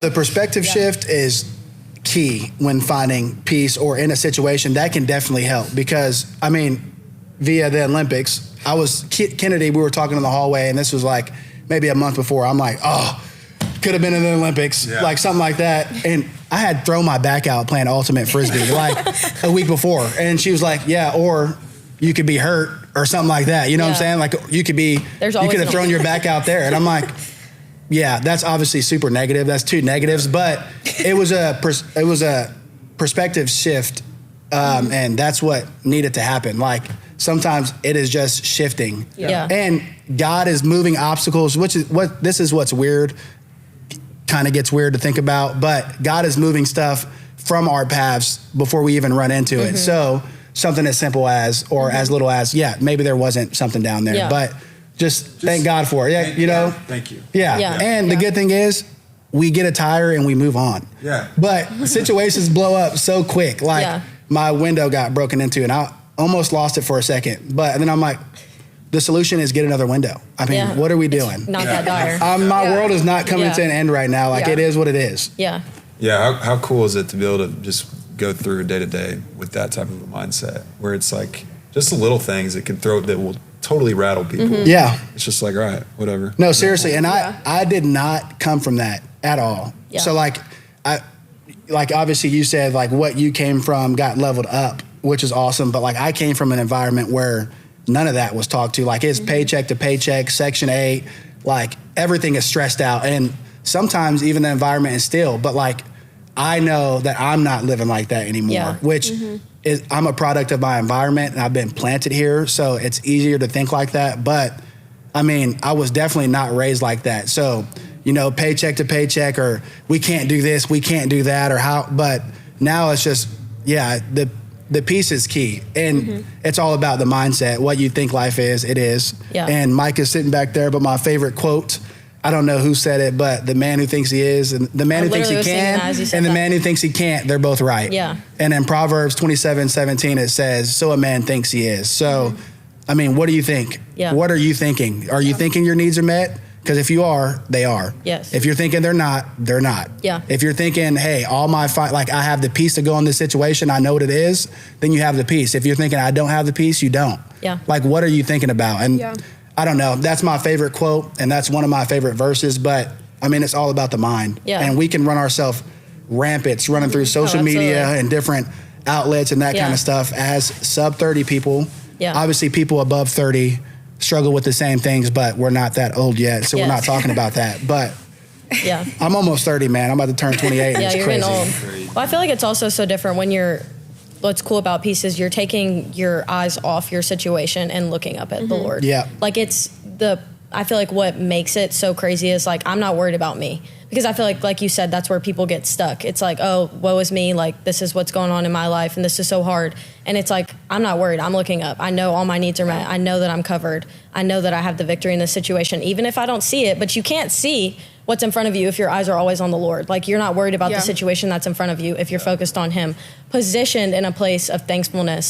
The perspective shift is key when finding peace or in a situation. That can definitely help because, I mean, via the Olympics, Kennedy, we were talking in the hallway, and this was like maybe a month before. I'm like, oh, could have been in the Olympics, like something like that. And I had thrown my back out playing ultimate frisbee like a week before. And she was like, yeah, or you could be hurt or something like that. You know what I'm saying? Like you could have thrown your back out there. And I'm like, yeah, that's obviously super negative. That's two negatives, but it was a perspective shift. And that's what needed to happen. Like sometimes it is just shifting. Yeah. And God is moving obstacles, this is what's weird. Kind of gets weird to think about, but God is moving stuff from our paths before we even run into it. So something as simple as, or as little as, maybe there wasn't something down there, but just thank God for it. Thank you. And the good thing is we get a tire and we move on. But situations blow up so quick. Like my window got broken into and I almost lost it for a second, but then I'm like, the solution is get another window. I mean, what are we doing? Not that dire. My world is not coming to an end right now. Like it is what it is. Yeah. Yeah. How cool is it to be able to just go through day to day with that type of a mindset where it's like just the little things that will totally rattle people. Yeah. It's just like, all right, whatever. No, seriously. And I did not come from that at all. Yeah. So like obviously you said like what you came from got leveled up, which is awesome. But like I came from an environment where none of that was talked to. Like it's paycheck to paycheck, Section 8, like everything is stressed out. And sometimes even the environment is still, but like I know that I'm not living like that anymore, which is, I'm a product of my environment and I've been planted here. So it's easier to think like that. But I mean, I was definitely not raised like that. So, paycheck to paycheck or we can't do this, we can't do that but now it's just, the peace is key, and it's all about the mindset. What you think life is, it is. Yeah. And Mike is sitting back there, but my favorite quote, I don't know who said it, but the man who thinks he is, and the man who thinks he can, and the man who thinks he can't, they're both right. Yeah. And in Proverbs 27:17, it says, so a man thinks he is. So, I mean, what do you think? Yeah. What are you thinking? Are you thinking your needs are met? Because if you are, they are. Yes. If you're thinking they're not, they're not. Yeah. If you're thinking, hey, I have the peace to go in this situation, I know what it is, then you have the peace. If you're thinking I don't have the peace, you don't. Yeah. Like, what are you thinking about? And I don't know. That's my favorite quote, and that's one of my favorite verses. But I mean, it's all about the mind. Yeah. And we can run ourselves rampant, running through social media and different outlets and that kind of stuff as sub-30 people. Yeah. Obviously, people above 30 struggle with the same things, but we're not that old yet, so we're not talking about that. But I'm almost 30, man. I'm about to turn 28. And it's you're crazy. Getting old. Well, I feel like it's also so different when what's cool about peace is you're taking your eyes off your situation and looking up at the Lord. Yeah. Like I feel like what makes it so crazy is like, I'm not worried about me. Because I feel like you said, that's where people get stuck. It's like, oh, woe is me. Like, this is what's going on in my life, and this is so hard. And it's like, I'm not worried. I'm looking up. I know all my needs are met. I know that I'm covered. I know that I have the victory in this situation, even if I don't see it. But you can't see what's in front of you if your eyes are always on the Lord. Like, you're not worried about the situation that's in front of you if you're focused on Him. Positioned in a place of thankfulness